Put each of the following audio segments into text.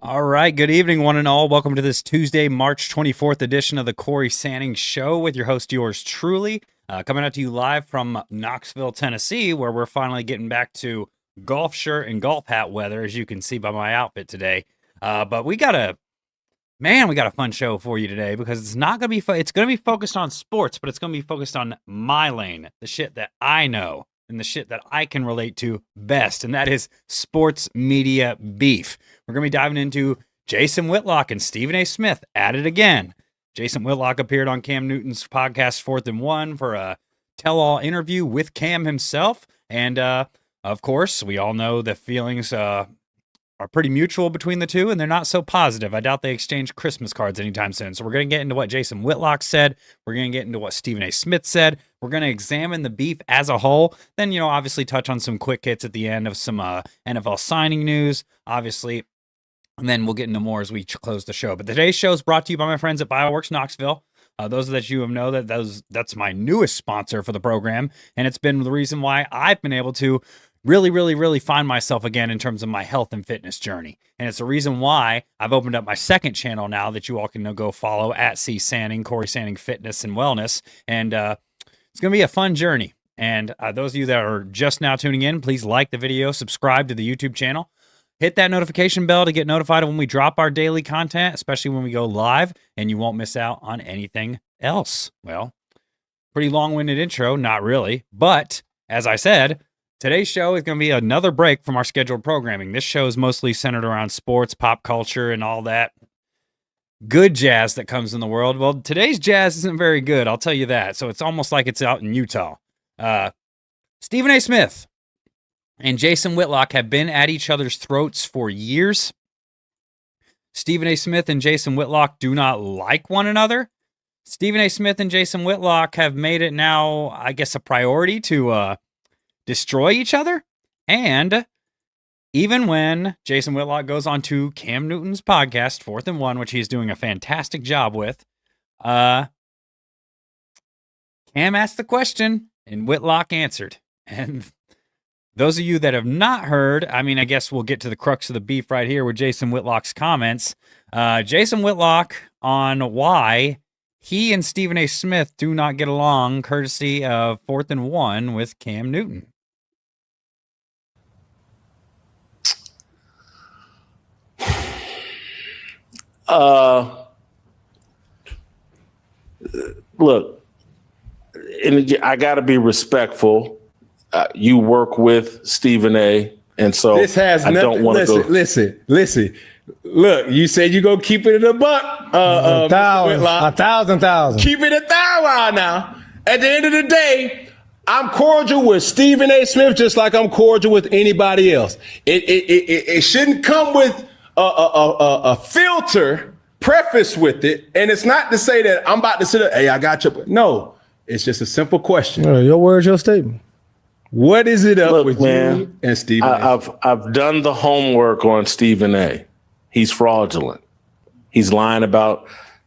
All right. Good evening, one and all. Welcome to this Tuesday, March 24th edition of the Cory Sanning Show with your host, yours truly, coming out to you live from Knoxville, Tennessee, where we're finally getting back to golf shirt and golf hat weather, as you can see by my outfit today. But we got a fun show for you today because it's not going to be it's going to be focused on sports, but it's going to be focused on my lane, the shit that I know and the shit that I can relate to best, and that is sports media beef. We're going to be diving into Jason Whitlock and Stephen A. Smith at it again. Jason Whitlock appeared on Cam Newton's podcast 4th and 1 for a tell-all interview with Cam himself, and of course, we all know the feelings are pretty mutual between the two, and they're not so positive. I doubt they exchange Christmas cards anytime soon. So we're going to get into what Jason Whitlock said. We're going to get into what Stephen A. Smith said. We're going to examine the beef as a whole. Then, obviously touch on some quick hits at the end of some NFL signing news, obviously. And then we'll get into more as we close the show. But today's show is brought to you by my friends at Bioworks Knoxville. Those that you know that's my newest sponsor for the program. And it's been the reason why I've been able to really find myself again in terms of my health and fitness journey. And it's the reason why I've opened up my second channel now that you all can go follow at C Sanning, Cory Sanning Fitness and Wellness. And it's going to be a fun journey. And those of you that are just now tuning in, please like the video, subscribe to the YouTube channel, hit that notification bell to get notified when we drop our daily content, especially when we go live, and you won't miss out on anything else. Well, pretty long-winded intro, not really. But as I said, today's show is going to be another break from our scheduled programming. This show is mostly centered around sports, pop culture, and all that good jazz that comes in the world. Well, today's jazz isn't very good, I'll tell you that. So it's almost like it's out in Utah. Stephen A. Smith and Jason Whitlock have been at each other's throats for years. Stephen A. Smith and Jason Whitlock do not like one another. Stephen A. Smith and Jason Whitlock have made it now, I guess, a priority to destroy each other. And even when Jason Whitlock goes on to Cam Newton's podcast, 4th and 1, which he's doing a fantastic job with, Cam asked the question and Whitlock answered. And those of you that have not heard, I guess we'll get to the crux of the beef right here with Jason Whitlock's comments. Jason Whitlock on why he and Stephen A. Smith do not get along, courtesy of 4th and 1 with Cam Newton. Look, and I got to be respectful. You work with Stephen A. And so this has I don't want to go. Listen. Look, you said you go keep it in a buck. A thousand. Keep it 1,000 now. At the end of the day, I'm cordial with Stephen A. Smith just like I'm cordial with anybody else. It shouldn't come with a filter preface with it. And it's not to say that I'm about to sit there, hey, I got you. No, it's just a simple question. Your words, your statement. What is it up Look, with man, you and Stephen A? I've done the homework on Stephen A. He's fraudulent. He's lying about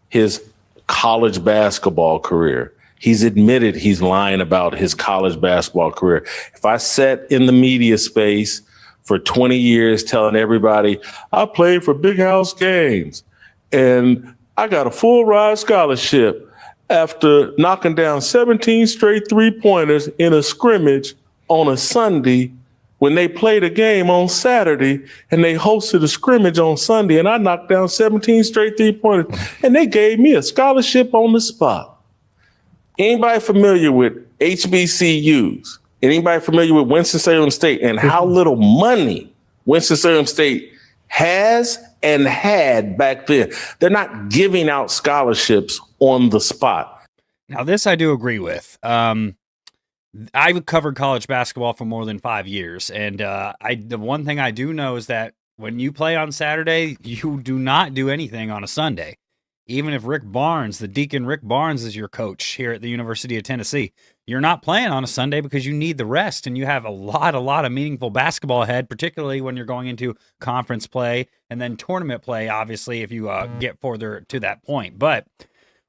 his college basketball career. He's admitted he's lying about his college basketball career. If I sat in the media space for 20 years telling everybody I played for Big House Games and I got a full ride scholarship after knocking down 17 straight three-pointers in a scrimmage on a Sunday when they played a game on Saturday and they hosted a scrimmage on Sunday and I knocked down 17 straight three-pointers and they gave me a scholarship on the spot. Anybody familiar with HBCUs? Anybody familiar with Winston-Salem State and how little money Winston-Salem State has and had back then? They're not giving out scholarships on the spot. Now, this I do agree with. I've covered college basketball for more than 5 years, and the one thing I do know is that when you play on Saturday, you do not do anything on a Sunday. Even if Rick Barnes, the Deacon Rick Barnes, is your coach here at the University of Tennessee, you're not playing on a Sunday because you need the rest, and you have a lot of meaningful basketball ahead, particularly when you're going into conference play and then tournament play, obviously, if you get further to that point. But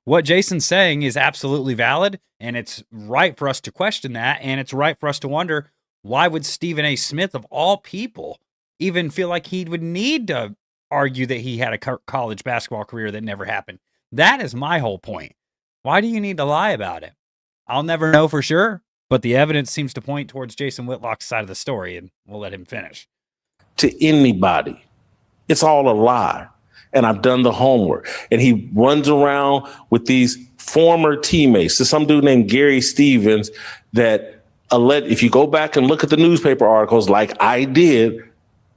what Jason's saying is absolutely valid, and it's right for us to question that, and it's right for us to wonder, why would Stephen A. Smith, of all people, even feel like he would need to argue that he had a college basketball career that never happened. That is my whole point. Why do you need to lie about it? I'll never know for sure, but the evidence seems to point towards Jason Whitlock's side of the story, and we'll let him finish. To anybody, it's all a lie. And I've done the homework. And he runs around with these former teammates. There's some dude named Gary Stevens that if you go back and look at the newspaper articles like I did,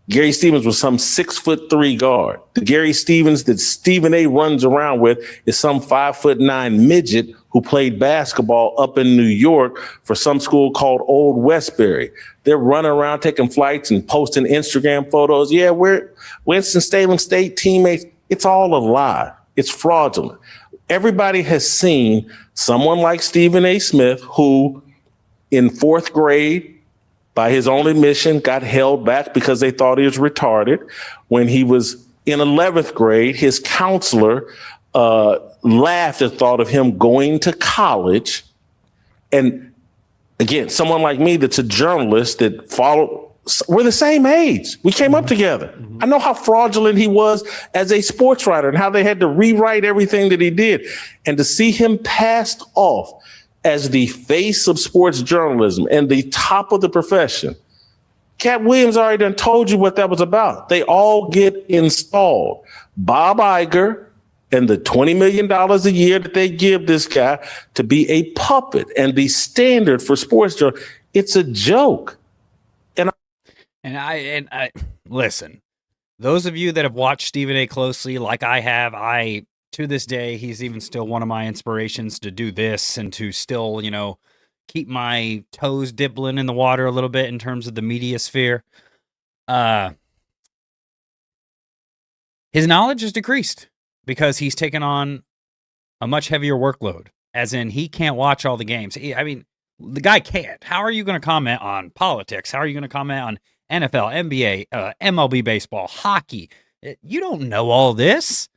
Gary Stevens was some 6'3" guard. The Gary Stevens that Stephen A. runs around with is some 5'9" midget who played basketball up in New York for some school called Old Westbury. They're running around taking flights and posting Instagram photos. Yeah, we're Winston-Salem State teammates. It's all a lie. It's fraudulent. Everybody has seen someone like Stephen A. Smith, who in 4th grade, by his own admission, got held back because they thought he was retarded. When he was in 11th grade, his counselor laughed at the thought of him going to college. And again, someone like me that's a journalist that followed, we're the same age. We came up together. Mm-hmm. I know how fraudulent he was as a sports writer and how they had to rewrite everything that he did. And to see him passed off as the face of sports journalism and the top of the profession, Cat Williams already done told you what that was about. They all get installed. Bob Iger and the $20 million a year that they give this guy to be a puppet and the standard for sports journalism. It's a joke. And I listen, those of you that have watched Stephen A. closely, like I have, to this day, he's even still one of my inspirations to do this and to still, keep my toes dibbling in the water a little bit in terms of the media sphere. His knowledge has decreased because he's taken on a much heavier workload, as in he can't watch all the games. I mean, the guy can't. How are you going to comment on politics? How are you going to comment on NFL, NBA, MLB baseball, hockey? You don't know all this.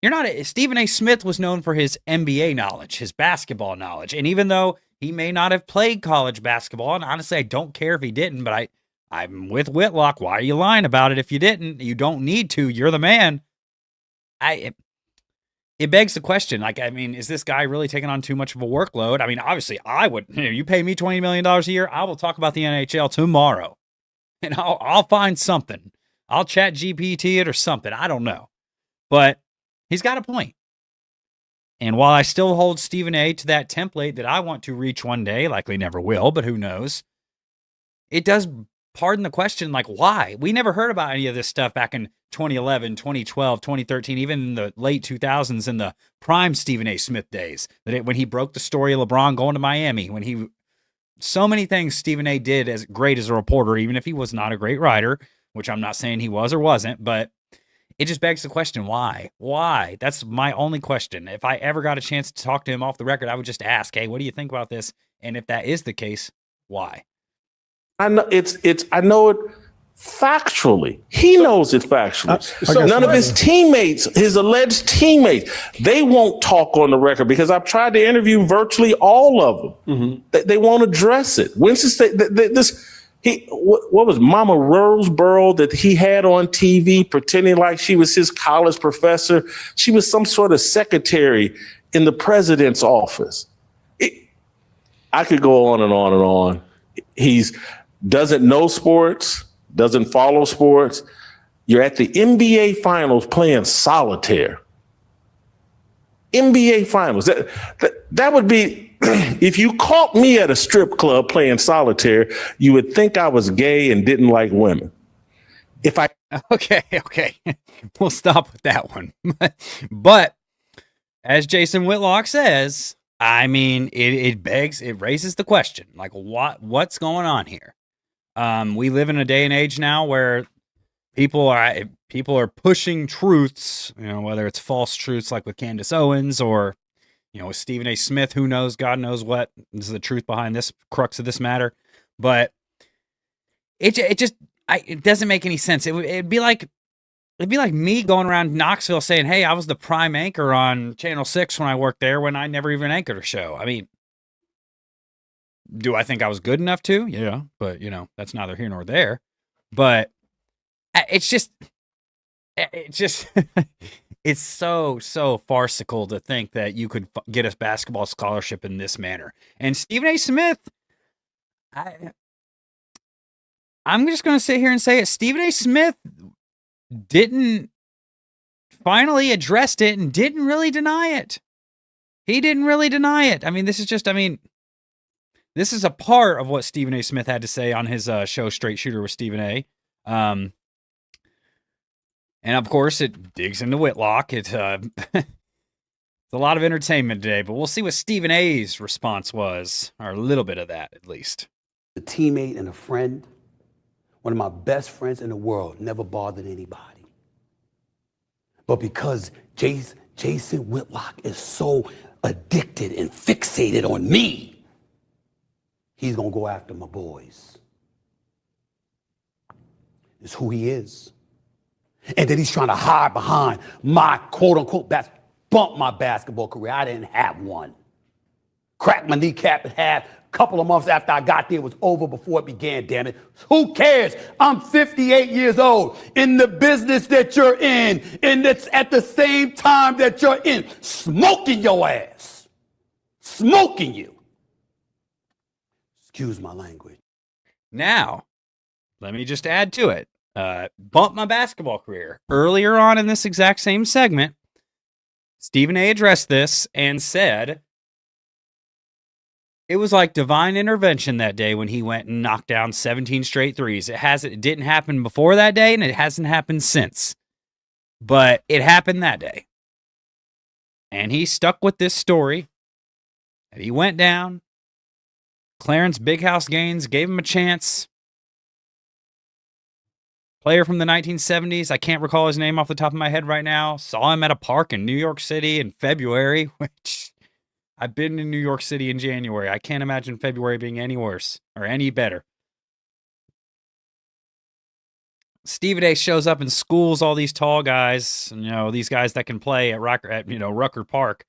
You're not. Stephen A. Smith was known for his NBA knowledge, his basketball knowledge. And even though he may not have played college basketball, and honestly, I don't care if he didn't, but I'm with Whitlock. Why are you lying about it if you didn't? You don't need to. You're the man. It begs the question, is this guy really taking on too much of a workload? I mean, obviously, I would. You pay me $20 million a year, I will talk about the NHL tomorrow. And I'll find something. I'll chat GPT it or something. I don't know. But he's got a point. And while I still hold Stephen A. to that template that I want to reach one day, likely never will, but who knows, it does pardon the question, why? We never heard about any of this stuff back in 2011, 2012, 2013, even in the late 2000s in the prime Stephen A. Smith days, when he broke the story of LeBron going to Miami, so many things Stephen A. did as great as a reporter, even if he was not a great writer, which I'm not saying he was or wasn't, but it just begs the question, why? Why? That's my only question. If I ever got a chance to talk to him off the record, I would just ask, hey, what do you think about this? And if that is the case, why? I know I know it factually. He knows it factually. So none of his teammates, his alleged teammates, they won't talk on the record because I've tried to interview virtually all of them. Mm-hmm. They won't address it. Winston State, what was Mama Roseboro that he had on TV pretending like she was his college professor? She was some sort of secretary in the president's office. I could go on and on and on. Doesn't know sports, doesn't follow sports. You're at the NBA finals playing solitaire. NBA finals. That would be, if you caught me at a strip club playing solitaire, you would think I was gay and didn't like women. Okay. We'll stop with that one. But as Jason Whitlock says, it raises the question, what's going on here? We live in a day and age now where people are pushing truths, whether it's false truths like with Candace Owens or, with Stephen A. Smith, who knows, God knows what is the truth behind this crux of this matter. But it doesn't make any sense. It'd be like me going around Knoxville saying, hey, I was the prime anchor on Channel 6 when I worked there when I never even anchored a show. I mean, do I think I was good enough to? Yeah, but, that's neither here nor there. But it's just, it just it's so farcical to think that you could get a basketball scholarship in this manner. And Stephen A. Smith, I'm just going to sit here and say it. Stephen A. Smith finally addressed it and didn't really deny it. He didn't really deny it. I mean, this is a part of what Stephen A. Smith had to say on his show Straight Shooter with Stephen A. And of course, it digs into Whitlock. It's a lot of entertainment today, but we'll see what Stephen A.'s response was, or a little bit of that at least. A teammate and a friend, one of my best friends in the world, never bothered anybody. But because Jason Whitlock is so addicted and fixated on me, he's gonna go after my boys. It's who he is. And then he's trying to hide behind my quote-unquote bump my basketball career. I didn't have one. Cracked my kneecap in half. Couple of months after I got there, it was over before it began, damn it. Who cares? I'm 58 years old, in the business that you're in, and it's at the same time that you're in, smoking your ass. Smoking you. Excuse my language. Now, let me just add to it. Bump my basketball career. Earlier on in this exact same segment, Stephen A. addressed this and said it was like divine intervention that day when he went and knocked down 17 straight threes. It didn't happen before that day, and it hasn't happened since. But it happened that day. And he stuck with this story. And he went down. Clarence Big House Gaines gave him a chance. Player from the 1970s. I can't recall his name off the top of my head right now. Saw him at a park in New York City in February, which I've been in New York City in January. I can't imagine February being any worse or any better. Stephen A. shows up and schools all these tall guys, these guys that can play at Rucker Park,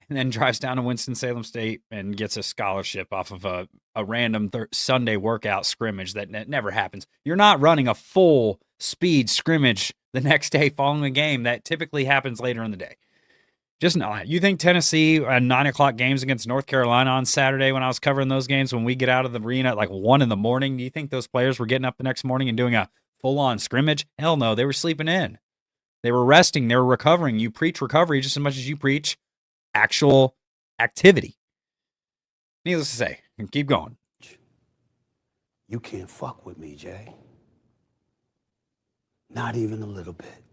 and then drives down to Winston-Salem State and gets a scholarship off of a random Sunday workout scrimmage that never happens. You're not running a full speed scrimmage the next day following a game. That typically happens later in the day. Just not. You think Tennessee 9:00 games against North Carolina on Saturday when I was covering those games, when we get out of the arena at like 1 a.m, do you think those players were getting up the next morning and doing a full-on scrimmage? Hell no, they were sleeping in. They were resting. They were recovering. You preach recovery just as much as you preach actual activity. Needless to say, keep going. You can't fuck with me, Jay. Not even a little bit.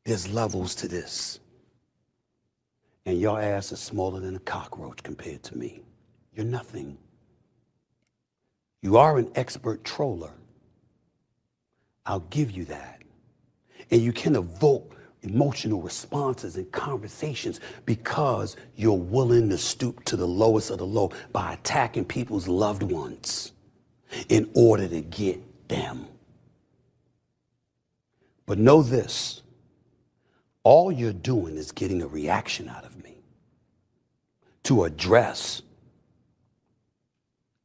There's levels to this. And your ass is smaller than a cockroach compared to me. You're nothing. You are an expert troller. I'll give you that. And you can evoke emotional responses and conversations because you're willing to stoop to the lowest of the low by attacking people's loved ones in order to get them. But know this. All you're doing is getting a reaction out of me to address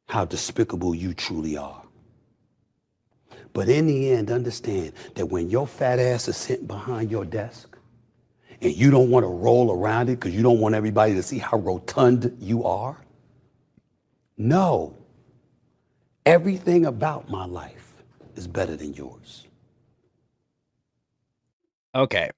how despicable you truly are. But in the end, understand that when your fat ass is sitting behind your desk and you don't want to roll around it because you don't want everybody to see how rotund you are, no, everything about my life is better than yours. Okay.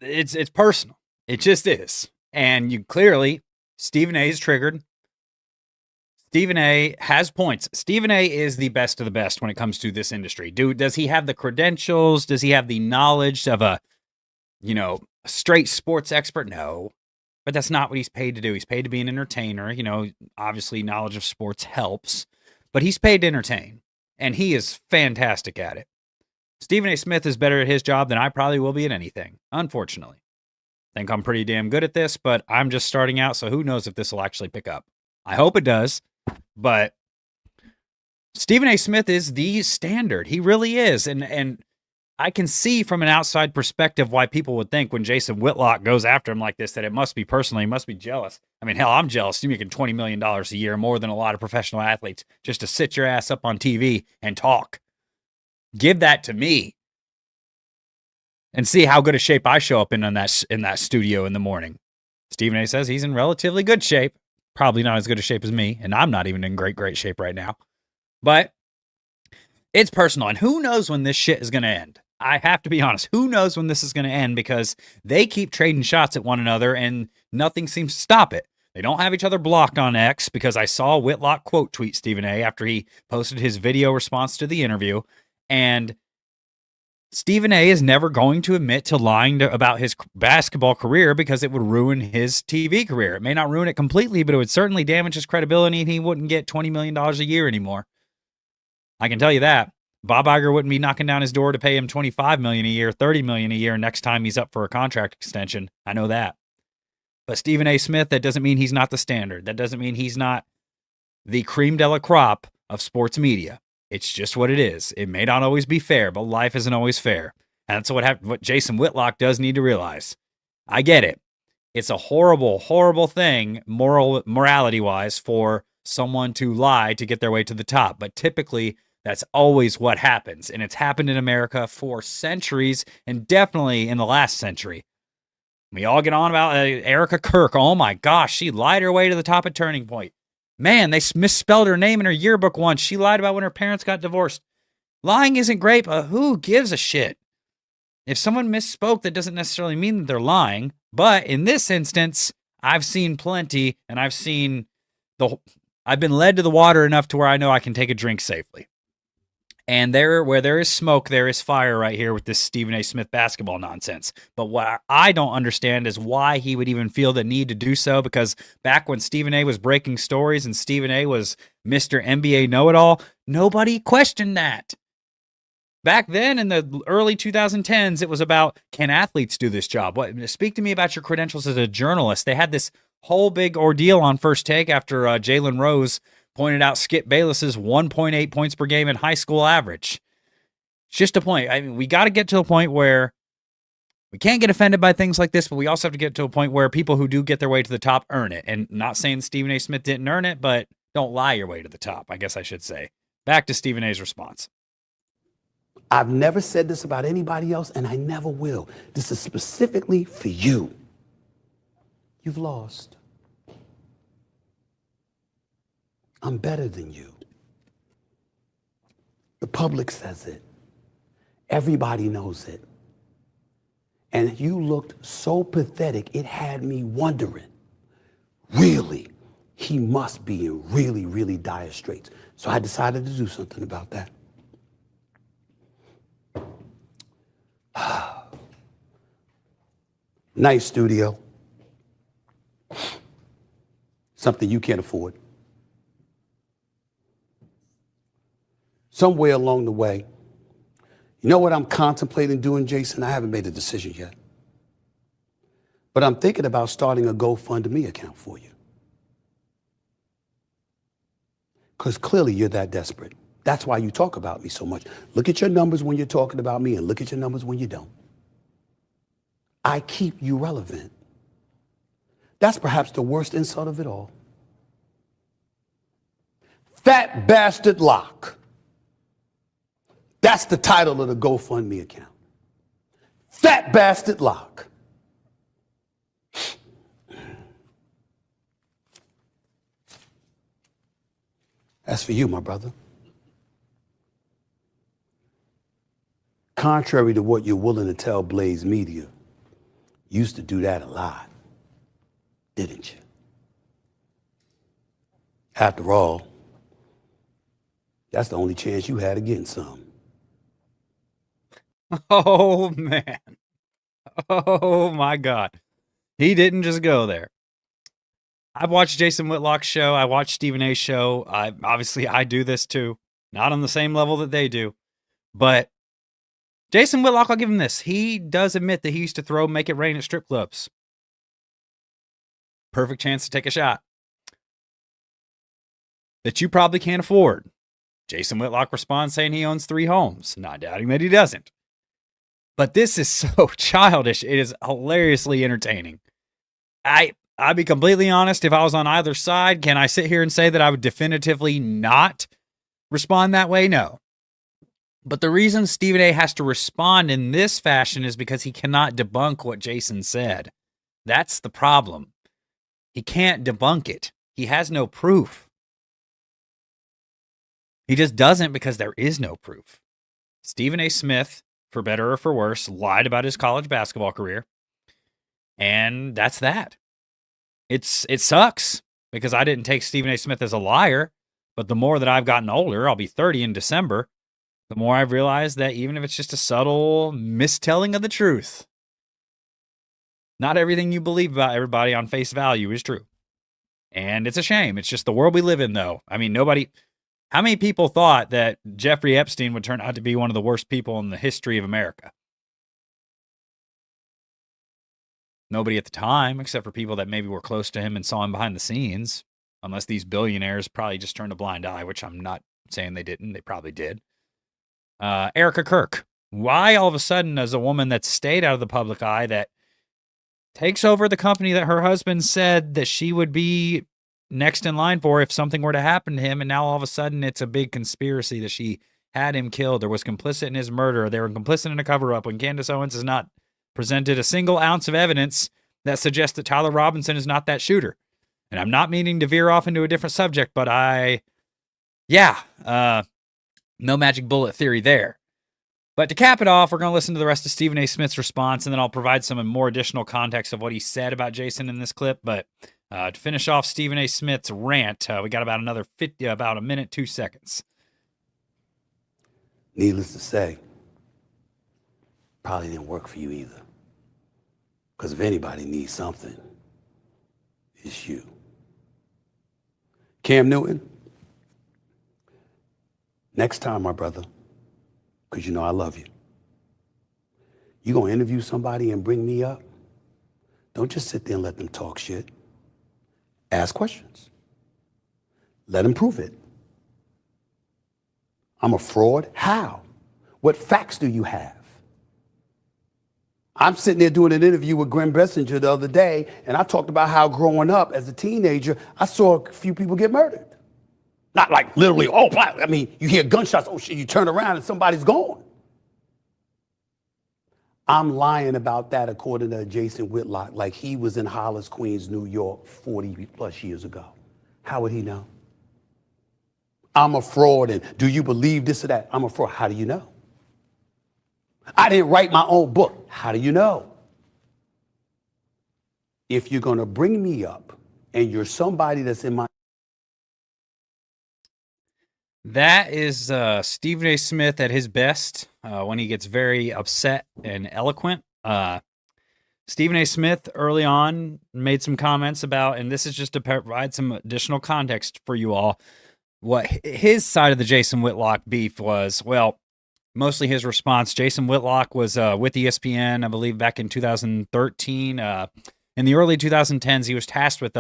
It's personal. It just is. And you clearly, Stephen A is triggered. Stephen A has points. Stephen A is the best of the best when it comes to this industry. Does he have the credentials? Does he have the knowledge of a straight sports expert? No. But that's not what he's paid to do. He's paid to be an entertainer. Obviously knowledge of sports helps, but he's paid to entertain, and he is fantastic at it. Stephen A. Smith is better at his job than I probably will be at anything, unfortunately. I think I'm pretty damn good at this, but I'm just starting out, so who knows if this will actually pick up. I hope it does, but Stephen A. Smith is the standard. He really is, and I can see from an outside perspective why people would think when Jason Whitlock goes after him like this that it must be personal. He must be jealous. I mean, hell, I'm jealous. You're making $20 million a year, more than a lot of professional athletes, just to sit your ass up on TV and talk. Give that to me. And see how good a shape I show up in that studio in the morning. Stephen A says he's in relatively good shape. Probably not as good a shape as me, and I'm not even in great shape right now. But it's personal, and who knows when this shit is going to end? I have to be honest. Who knows when this is going to end, because they keep trading shots at one another, and nothing seems to stop it. They don't have each other blocked on X, because I saw Whitlock quote tweet Stephen A after he posted his video response to the interview, and Stephen A is never going to admit to lying about his basketball career, because it would ruin his TV career. It may not ruin it completely, but it would certainly damage his credibility, and he wouldn't get $20 million a year anymore. I can tell you that. Bob Iger wouldn't be knocking down his door to pay him $25 million a year, $30 million a year next time he's up for a contract extension. I know that. But Stephen A. Smith, that doesn't mean he's not the standard. That doesn't mean he's not the cream de la crop of sports media. It's just what it is. It may not always be fair, but life isn't always fair. And that's what Jason Whitlock does need to realize. I get it. It's a horrible, horrible thing, morality-wise, for someone to lie to get their way to the top. But typically, that's always what happens. And it's happened in America for centuries, and definitely in the last century. We all get on about Erica Kirk. Oh my gosh, she lied her way to the top at Turning Point. Man, they misspelled her name in her yearbook once. She lied about when her parents got divorced. Lying isn't great, but who gives a shit? If someone misspoke, that doesn't necessarily mean that they're lying. But in this instance, I've seen plenty, and I've been led to the water enough to where I know I can take a drink safely. And where there is smoke, there is fire right here with this Stephen A. Smith basketball nonsense. But what I don't understand is why he would even feel the need to do so, because back when Stephen A. was breaking stories and Stephen A. was Mr. NBA know-it-all, nobody questioned that. Back then in the early 2010s, it was about, can athletes do this job? Speak to me about your credentials as a journalist. They had this whole big ordeal on First Take after Jalen Rose pointed out Skip Bayless's 1.8 points per game in high school average. It's just a point. I mean, we got to get to a point where we can't get offended by things like this, but we also have to get to a point where people who do get their way to the top earn it. And not saying Stephen A. Smith didn't earn it, but don't lie your way to the top, I guess I should say. Back to Stephen A.'s response. I've never said this about anybody else, and I never will. This is specifically for you. You've lost. I'm better than you. The public says it. Everybody knows it. And you looked so pathetic, it had me wondering, really, he must be in really, really dire straits. So I decided to do something about that. Nice studio. Something you can't afford. Somewhere along the way, you know what I'm contemplating doing, Jason? I haven't made a decision yet. But I'm thinking about starting a GoFundMe account for you. Because clearly you're that desperate. That's why you talk about me so much. Look at your numbers when you're talking about me, and look at your numbers when you don't. I keep you relevant. That's perhaps the worst insult of it all. Fat bastard Lock. That's the title of the GoFundMe account. Fat bastard Lock. That's for you, my brother. Contrary to what you're willing to tell Blaze Media, you used to do that a lot, didn't you? After all, that's the only chance you had of getting some. Oh, man. Oh, my God. He didn't just go there. I've watched Jason Whitlock's show. I watched Stephen A's show. I do this too. Not on the same level that they do. But Jason Whitlock, I'll give him this. He does admit that he used to throw Make It Rain at strip clubs. Perfect chance to take a shot that you probably can't afford. Jason Whitlock responds saying he owns 3 homes. Not doubting that he doesn't. But this is so childish. It is hilariously entertaining. I'd be completely honest. If I was on either side, can I sit here and say that I would definitively not respond that way? No. But the reason Stephen A has to respond in this fashion is because he cannot debunk what Jason said. That's the problem. He can't debunk it. He has no proof. He just doesn't, because there is no proof. Stephen A. Smith, for better or for worse, lied about his college basketball career. And that's that. It sucks, because I didn't take Stephen A. Smith as a liar. But the more that I've gotten older, I'll be 30 in December, the more I've realized that even if it's just a subtle mistelling of the truth, not everything you believe about everybody on face value is true. And it's a shame. It's just the world we live in, though. I mean, how many people thought that Jeffrey Epstein would turn out to be one of the worst people in the history of America? Nobody at the time, except for people that maybe were close to him and saw him behind the scenes. Unless these billionaires probably just turned a blind eye, which I'm not saying they didn't. They probably did. Erica Kirk. Why all of a sudden, as a woman that stayed out of the public eye, that takes over the company that her husband said that she would be next in line for if something were to happen to him, and now all of a sudden it's a big conspiracy that she had him killed or was complicit in his murder, or they were complicit in a cover-up, when Candace Owens has not presented a single ounce of evidence that suggests that Tyler Robinson is not that shooter. And I'm not meaning to veer off into a different subject, but no magic bullet theory there. But to cap it off, we're going to listen to the rest of Stephen A. Smith's response, and then I'll provide some more additional context of what he said about Jason in this clip. But to finish off Stephen A. Smith's rant, we got about about a minute, 2 seconds. Needless to say, probably didn't work for you either. Because if anybody needs something, it's you. Cam Newton, next time, my brother, because you know I love you, you going to interview somebody and bring me up? Don't just sit there and let them talk shit. Ask questions. Let them prove it. I'm a fraud? How? What facts do you have? I'm sitting there doing an interview with Glenn Bessinger the other day, and I talked about how growing up as a teenager, I saw a few people get murdered. Not like literally, I mean, you hear gunshots, oh shit, you turn around and somebody's gone. I'm lying about that according to Jason Whitlock, like he was in Hollis, Queens, New York 40 plus years ago. How would he know? I'm a fraud, and do you believe this or that? I'm a fraud. How do you know? I didn't write my own book. How do you know? If you're going to bring me up and you're somebody that's in my... That is Stephen A. Smith at his best when he gets very upset and eloquent. Stephen A. Smith early on made some comments about, and this is just to provide some additional context for you all, what his side of the Jason Whitlock beef was. Well, mostly his response. Jason Whitlock was with ESPN, I believe, back in 2013. In the early 2010s, he was tasked with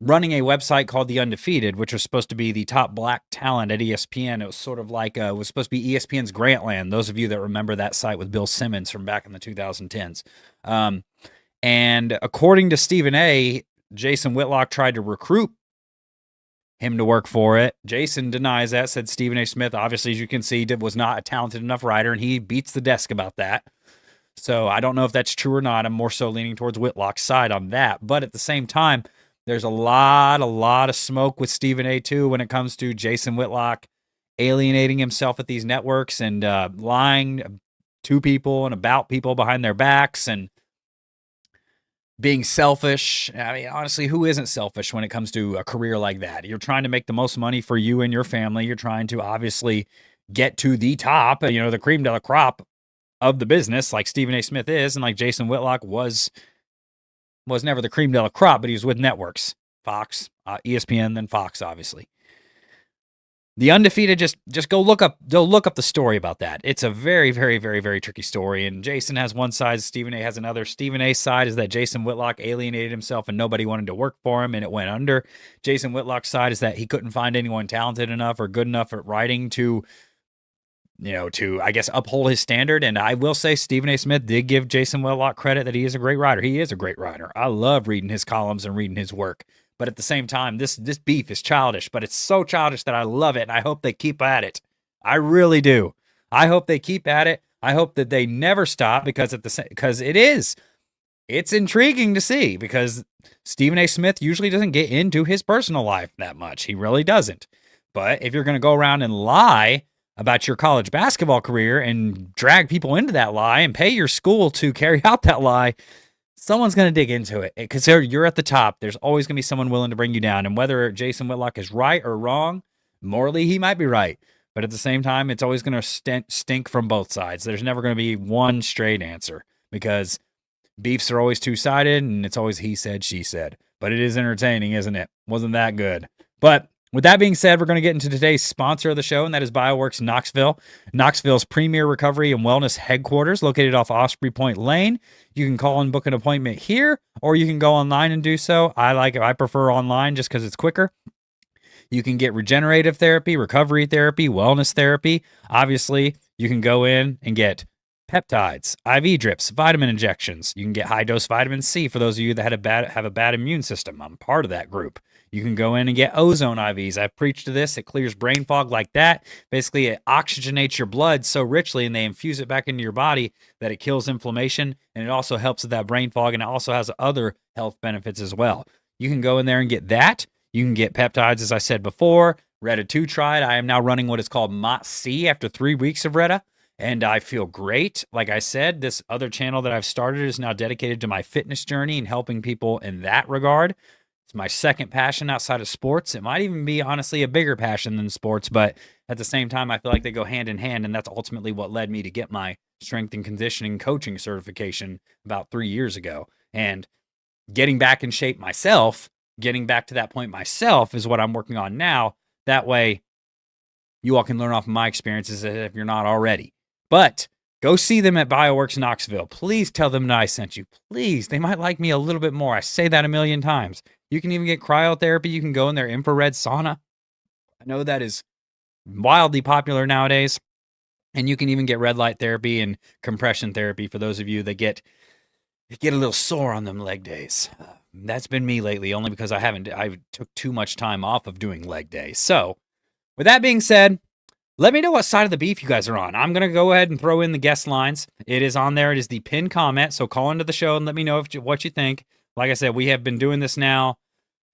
running a website called The Undefeated, which was supposed to be the top black talent at ESPN. It was sort of like, it was supposed to be ESPN's Grantland, those of you that remember that site with Bill Simmons from back in the 2010s. And according to Stephen A., Jason Whitlock tried to recruit him to work for it. Jason denies that, said Stephen A. Smith, obviously, as you can see, was not a talented enough writer, and he beats the desk about that. So I don't know if that's true or not. I'm more so leaning towards Whitlock's side on that. But at the same time, there's a lot of smoke with Stephen A. too when it comes to Jason Whitlock alienating himself at these networks and lying to people and about people behind their backs and being selfish. I mean, honestly, who isn't selfish when it comes to a career like that? You're trying to make the most money for you and your family. You're trying to obviously get to the top, the cream de la crop of the business, like Stephen A. Smith is, and like Jason Whitlock was never the cream de la crop, but he was with networks, Fox, ESPN, then Fox, obviously. The Undefeated, just go look up the story about that. It's a very, very, very, very tricky story. And Jason has one side, Stephen A. has another. Stephen A.'s side is that Jason Whitlock alienated himself and nobody wanted to work for him and it went under. Jason Whitlock's side is that he couldn't find anyone talented enough or good enough at writing to to, I guess, uphold his standard. And I will say Stephen A. Smith did give Jason Whitlock credit that he is a great writer. He is a great writer. I love reading his columns and reading his work. But at the same time, this beef is childish, but it's so childish that I love it, and I hope they keep at it. I really do. I hope they keep at it. I hope that they never stop because it's intriguing to see because Stephen A. Smith usually doesn't get into his personal life that much. He really doesn't. But if you're going to go around and lie about your college basketball career and drag people into that lie and pay your school to carry out that lie, someone's going to dig into it because you're at the top. There's always going to be someone willing to bring you down. And whether Jason Whitlock is right or wrong, morally, he might be right. But at the same time, it's always going to stink from both sides. There's never going to be one straight answer because beefs are always two-sided and it's always he said, she said. But it is entertaining, isn't it? Wasn't that good? But with that being said, we're going to get into today's sponsor of the show, and that is BioWorks Knoxville, Knoxville's premier recovery and wellness headquarters located off Osprey Point Lane. You can call and book an appointment here, or you can go online and do so. I prefer online just because it's quicker. You can get regenerative therapy, recovery therapy, wellness therapy. Obviously, you can go in and get peptides, IV drips, vitamin injections. You can get high-dose vitamin C for those of you that have a bad immune system. I'm part of that group. You can go in and get ozone IVs. I've preached to this. It clears brain fog like that. Basically, it oxygenates your blood so richly, and they infuse it back into your body that it kills inflammation, and it also helps with that brain fog, and it also has other health benefits as well. You can go in there and get that. You can get peptides, as I said before. Reta-2-Tride. I am now running what is called MOTS-C after 3 weeks of Reta, and I feel great. Like I said, this other channel that I've started is now dedicated to my fitness journey and helping people in that regard. It's my second passion outside of sports. It might even be, honestly, a bigger passion than sports, but at the same time, I feel like they go hand in hand, and that's ultimately what led me to get my strength and conditioning coaching certification about 3 years ago. And getting back in shape myself, getting back to that point myself is what I'm working on now. That way, you all can learn off of my experiences if you're not already. But go see them at BioWorks Knoxville. Please tell them that I sent you. Please. They might like me a little bit more. I say that a million times. You can even get cryotherapy. You can go in their infrared sauna. I know that is wildly popular nowadays. And you can even get red light therapy and compression therapy for those of you that get a little sore on them leg days. That's been me lately, only because I took too much time off of doing leg days. So with that being said, let me know what side of the beef you guys are on. I'm going to go ahead and throw in the guest lines. It is on there. It is the pinned comment. So call into the show and let me know what you think. Like I said, we have been doing this now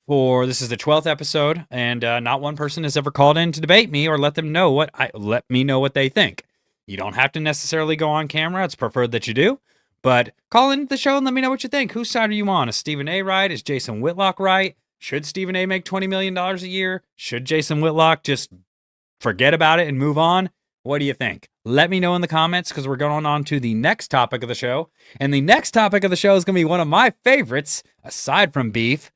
this is the 12th episode, and not one person has ever called in to debate me or let me know what they think. You don't have to necessarily go on camera. It's preferred that you do. But call into the show and let me know what you think. Whose side are you on? Is Stephen A. right? Is Jason Whitlock right? Should Stephen A. make $20 million a year? Should Jason Whitlock just forget about it and move on? What do you think? Let me know in the comments because we're going on to the next topic of the show. And the next topic of the show is going to be one of my favorites, aside from beef.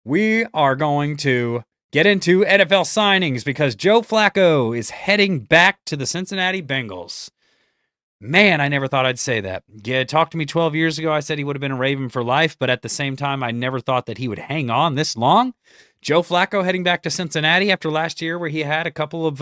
We are going to get into NFL signings because Joe Flacco is heading back to the Cincinnati Bengals. Man, I never thought I'd say that. Yeah, talk to me 12 years ago. I said he would have been a Raven for life, but at the same time, I never thought that he would hang on this long. Joe Flacco heading back to Cincinnati after last year where he had a couple of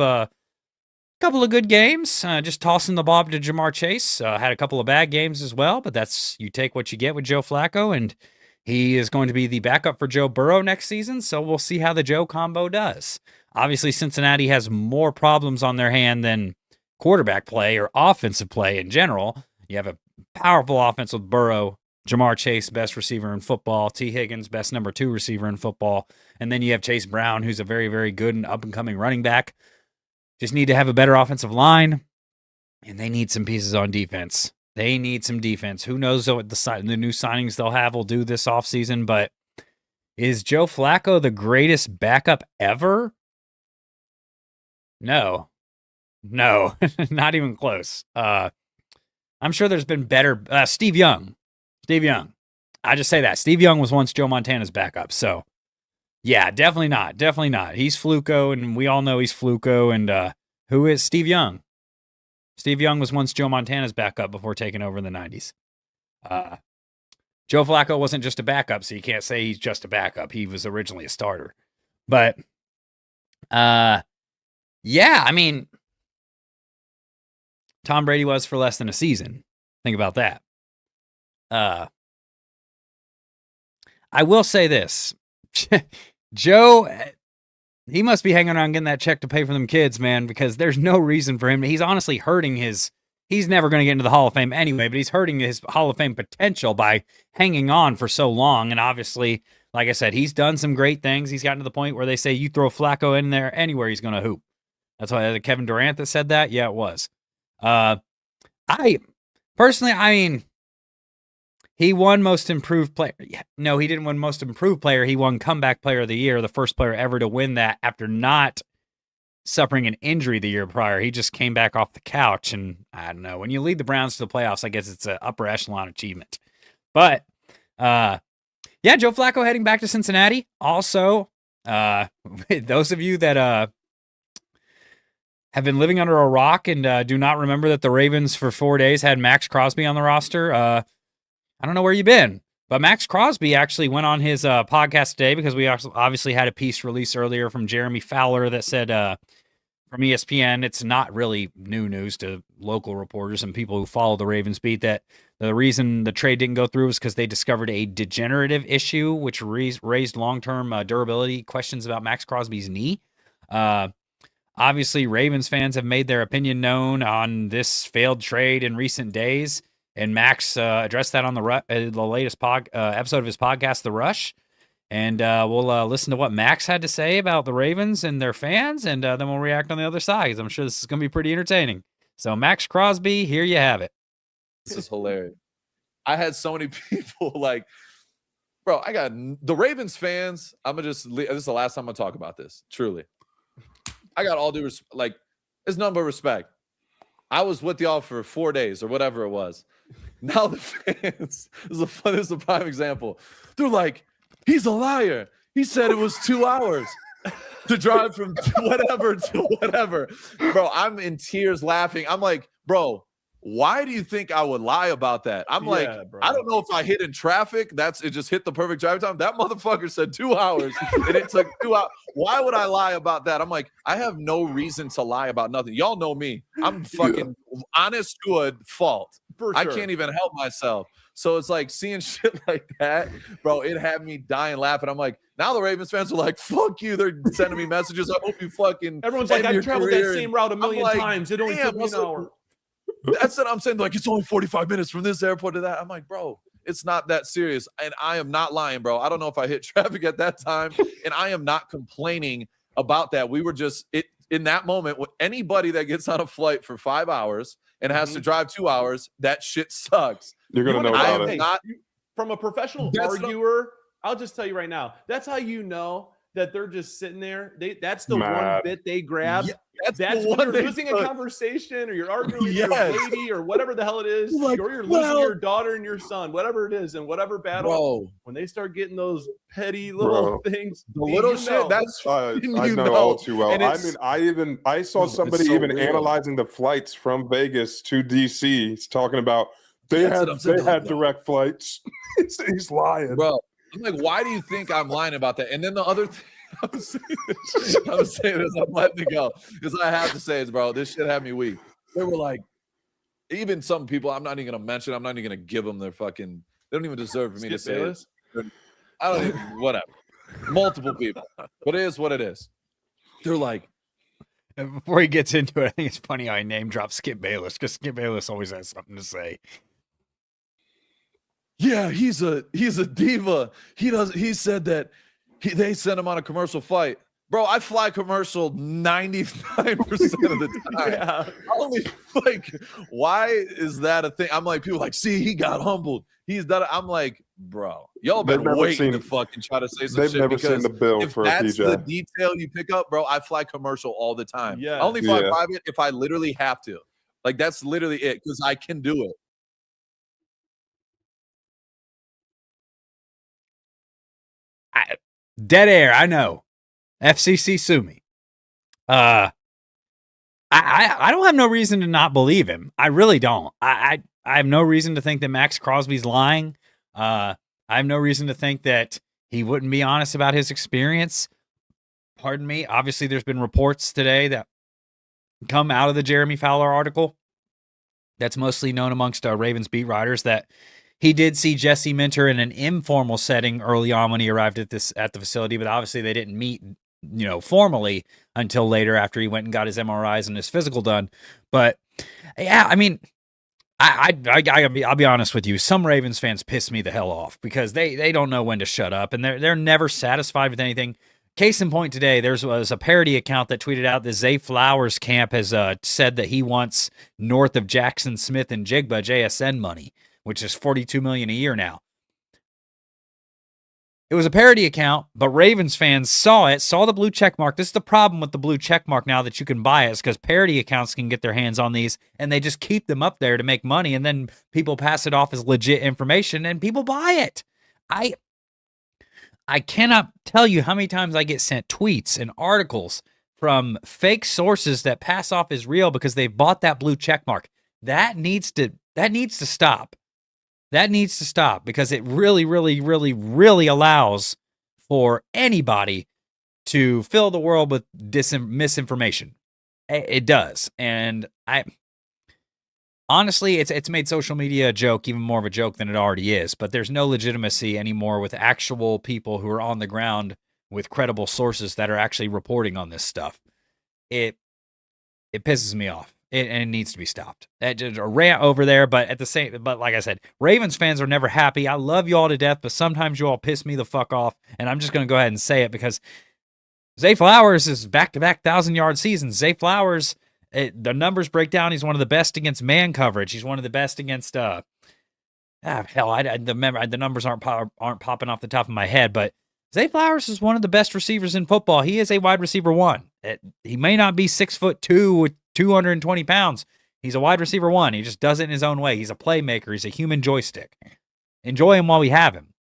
good games, just tossing the ball to Jamar Chase. Had a couple of bad games as well, but you take what you get with Joe Flacco, and he is going to be the backup for Joe Burrow next season, so we'll see how the Joe combo does. Obviously, Cincinnati has more problems on their hand than quarterback play or offensive play in general. You have a powerful offense with Burrow, Jamar Chase, best receiver in football, T. Higgins, best number 2 receiver in football, and then you have Chase Brown, who's a very, very good and up-and-coming running back. Just need to have a better offensive line, and they need some pieces on defense. They need some defense. Who knows what the new signings they'll have will do this offseason, but is Joe Flacco the greatest backup ever? No, not even close. I'm sure there's been better. Steve Young. I just say that. Steve Young was once Joe Montana's backup, so yeah, definitely not. He's Fluco, and we all know he's Fluco, and who is Steve Young? Steve Young was once Joe Montana's backup before taking over in the 90s. Joe Flacco wasn't just a backup, so you can't say he's just a backup. He was originally a starter. But, yeah, I mean, Tom Brady was for less than a season. Think about that. I will say this. Joe, he must be hanging around getting that check to pay for them kids, man, because there's no reason for him. He's honestly hurting he's never going to get into the Hall of Fame anyway, but he's hurting his Hall of Fame potential by hanging on for so long. And obviously, like I said, he's done some great things. He's gotten to the point where they say you throw Flacco in there anywhere, he's going to hoop. That's why Kevin Durant that said that. Yeah, it was. I mean, he won most improved player. No, he didn't win most improved player. He won comeback player of the year, the first player ever to win that after not suffering an injury the year prior. He just came back off the couch, and I don't know. When you lead the Browns to the playoffs, I guess it's an upper echelon achievement. But yeah, Joe Flacco heading back to Cincinnati. Also, those of you that have been living under a rock and do not remember that the Ravens for 4 days had Max Crosby on the roster, I don't know where you've been, but Max Crosby actually went on his podcast today because we obviously had a piece released earlier from Jeremy Fowler that said from ESPN, it's not really new news to local reporters and people who follow the Ravens beat, that the reason the trade didn't go through was because they discovered a degenerative issue, which raised long-term durability questions about Max Crosby's knee. Obviously, Ravens fans have made their opinion known on this failed trade in recent days. And Max addressed that on the latest episode of his podcast, The Rush. And we'll listen to what Max had to say about the Ravens and their fans, and then we'll react on the other side, because I'm sure this is going to be pretty entertaining. So, Max Crosby, here you have it. This is hilarious. I had so many people like, bro, I got the Ravens fans. This is the last time I'm going to talk about this, truly. I got all due respect. Like, it's nothing but respect. I was with y'all for 4 days or whatever it was. Now the fans, this is a prime example. They're like, he's a liar. He said it was 2 hours to drive from whatever to whatever. Bro, I'm in tears laughing. I'm like, bro, why do you think I would lie about that? I'm like, bro. I don't know if I hit in traffic. It just hit the perfect driving time. That motherfucker said 2 hours and it took 2 hours. Why would I lie about that? I'm like, I have no reason to lie about nothing. Y'all know me. I'm fucking honest to a fault. For sure. I can't even help myself. So it's like seeing shit like that, bro, it had me dying laughing. I'm like, now the Ravens fans are like, fuck you. They're sending me messages. I hope you fucking. Everyone's like, I've traveled that same route a million times. It only took me an hour. That's what I'm saying. Like, it's only 45 minutes from this airport to that. I'm like, bro, it's not that serious. And I am not lying, bro. I don't know if I hit traffic at that time. And I am not complaining about that. We were just in that moment, with anybody that gets on a flight for 5 hours and has to drive 2 hours, that shit sucks. You're going to know about it. From a professional arguer, I'll just tell you right now, that's how you know that they're just sitting there. That's the one bit they grab. Yeah, that's when you're losing a conversation or you're arguing with your lady or whatever the hell it is, like, or you're losing your daughter and your son, whatever it is, in whatever battle. Bro, when they start getting those petty little things, the little shit, that's I know all too well. I mean, I saw somebody even analyzing the flights from Vegas to DC. He's talking about they had direct flights. He's lying, bro. I'm like, why do you think I'm lying about that? And then the other thing, I'm saying this, I'm letting it go because I have to say it, bro. This shit had me weak. They were like, even some people, I'm not even gonna mention. I'm not even gonna give them their fucking. They don't even deserve for me to say this. I don't even. Whatever. Multiple people, but it is what it is. They're like. Before he gets into it, I think it's funny how I name drop Skip Bayless because Skip Bayless always has something to say. Yeah, he's a diva. He said that they sent him on a commercial flight. Bro, I fly commercial 99% of the time. Yeah. Only like, why is that a thing? I'm like, people are like, see, he got humbled. He's done it. I'm like, bro, y'all been waiting to fucking try to say some shit. They've never seen the bill if for that's a PJ. The detail you pick up, bro, I fly commercial all the time. Yeah. I only fly private if I literally have to. Like, that's literally it because I can do it. Dead air, I know. FCC sue me. I don't have no reason to not believe him. I really don't. I have no reason to think that Max Crosby's lying. I have no reason to think that he wouldn't be honest about his experience. Pardon me. Obviously, there's been reports today that come out of the Jeremy Fowler article that's mostly known amongst Ravens beat writers, that he did see Jesse Minter in an informal setting early on when he arrived at the facility, but obviously they didn't meet, formally until later after he went and got his MRIs and his physical done. But yeah, I mean, I'll be honest with you. Some Ravens fans piss me the hell off because they don't know when to shut up, and they're never satisfied with anything. Case in point, today there was a parody account that tweeted out that Zay Flowers camp has said that he wants north of Jackson Smith and Jigba JSN money, which is $42 million a year now. It was a parody account, but Ravens fans saw the blue check mark. This is the problem with the blue check mark now that you can buy it, is because parody accounts can get their hands on these, and they just keep them up there to make money, and then people pass it off as legit information, and people buy it. I cannot tell you how many times I get sent tweets and articles from fake sources that pass off as real because they've bought that blue check mark. That needs to stop. That needs to stop because it really, really, really, really allows for anybody to fill the world with misinformation. It does. And honestly, it's made social media a joke, even more of a joke than it already is. But there's no legitimacy anymore with actual people who are on the ground with credible sources that are actually reporting on this stuff. It pisses me off. And it needs to be stopped. That's just a rant over there, but like I said, Ravens fans are never happy. I love you all to death, but sometimes you all piss me the fuck off, and I'm just going to go ahead and say it because Zay Flowers is back-to-back 1,000-yard seasons. Zay Flowers, the numbers break down. He's one of the best against man coverage. He's one of the best against the numbers aren't popping off the top of my head, but Zay Flowers is one of the best receivers in football. He is a wide receiver 1. He may not be 6'2" with 220 pounds. He's a wide receiver 1. He just does it in his own way. He's a playmaker. He's a human joystick. Enjoy him while we have him.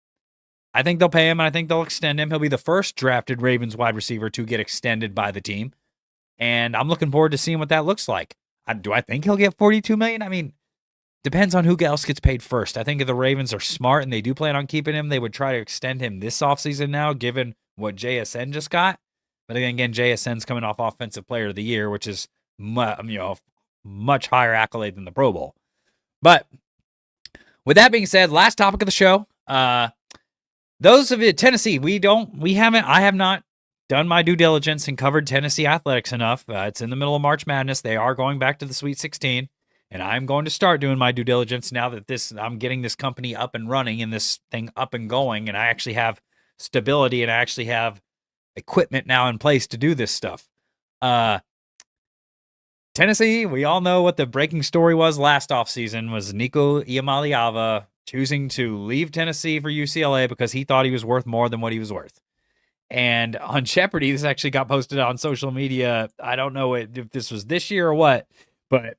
I think they'll pay him, and I think they'll extend him. He'll be the first drafted Ravens wide receiver to get extended by the team, and I'm looking forward to seeing what that looks like. Do I think he'll get $42 million? I mean, depends on who else gets paid first. I think if the Ravens are smart and they do plan on keeping him, they would try to extend him this offseason now, given what JSN just got. But again, JSN's coming off Offensive Player of the Year, which is much higher accolade than the Pro Bowl. But with that being said, last topic of the show. Those of you at Tennessee, I have not done my due diligence and covered Tennessee athletics enough. It's in the middle of March Madness. They are going back to the Sweet 16, and I'm going to start doing my due diligence now that I'm getting this company up and running and this thing up and going, and I actually have stability and I actually have equipment now in place to do this stuff. Tennessee, we all know what the breaking story was last offseason, was Nico Iamaleava choosing to leave Tennessee for UCLA because he thought he was worth more than what he was worth. And on Jeopardy, this actually got posted on social media. I don't know if this was this year or what, but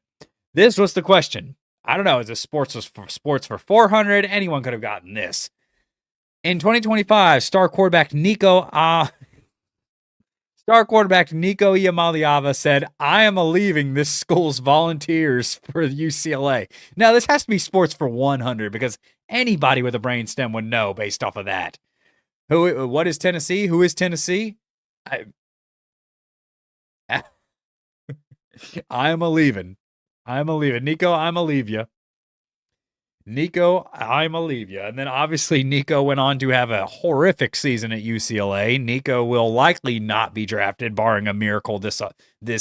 this was the question. I don't know. Is this sports for 400? Anyone could have gotten this. In 2025, star quarterback Nico Iamaleava said, "I am leaving this school's volunteers for UCLA." Now, this has to be sports for 100 because anybody with a brainstem would know based off of that. What is Tennessee? Who is Tennessee? I am leaving. Nico, I'm a leave you. And then obviously Nico went on to have a horrific season at UCLA. Nico will likely not be drafted, barring a miracle this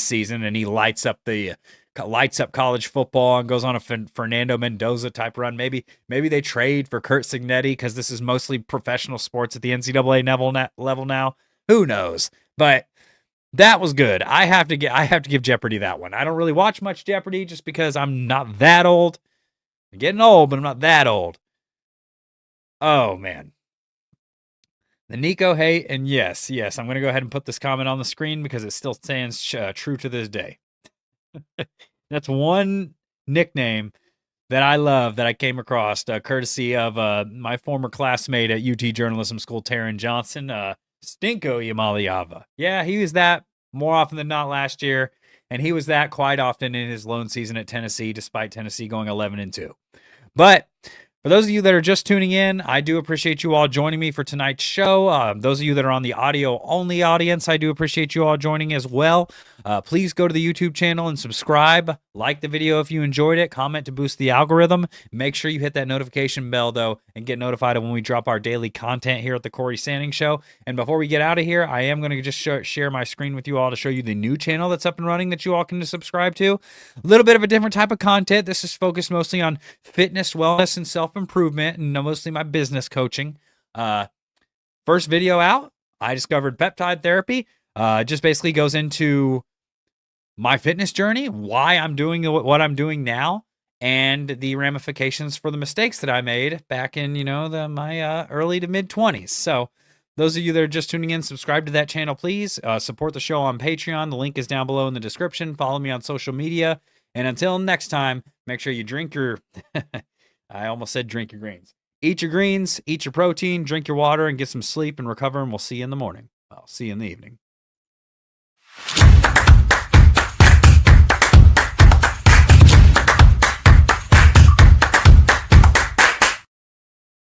season, and he lights up college football and goes on a Fernando Mendoza type run. Maybe they trade for Curt Cignetti because this is mostly professional sports at the NCAA level now. Who knows? But that was good. I have to give Jeopardy that one. I don't really watch much Jeopardy just because I'm not that old. I'm getting old, but I'm not that old. Oh, man. The Nico hate, and yes, I'm going to go ahead and put this comment on the screen because it still stands true to this day. That's one nickname that I love that I came across, courtesy of my former classmate at UT Journalism School, Taryn Johnson, Stinko Iamaleava. Yeah, he was that more often than not last year. And he was that quite often in his lone season at Tennessee, despite Tennessee going 11-2. But for those of you that are just tuning in, I do appreciate you all joining me for tonight's show. Those of you that are on the audio-only audience, I do appreciate you all joining as well. Please go to the YouTube channel and subscribe, Like the video if you enjoyed it. Comment to boost the algorithm. Make sure you hit that notification bell, though, and get notified of when we drop our daily content here at the Cory Sanning Show. And before we get out of here, I am going to just share my screen with you all to show you the new channel that's up and running that you all can subscribe to. A little bit of a different type of content. This is focused mostly on fitness, wellness, and self-improvement, and mostly my business coaching. First video out, I discovered peptide therapy. Just basically goes into my fitness journey, why I'm doing what I'm doing now, and the ramifications for the mistakes that I made back in, my early to mid 20s. So those of you that are just tuning in, subscribe to that channel, please. Support the show on Patreon. The link is down below in the description. Follow me on social media. And until next time, make sure you drink your, I almost said drink your greens. Eat your greens, eat your protein, drink your water, and get some sleep and recover, and we'll see you in the morning. I'll see you in the evening.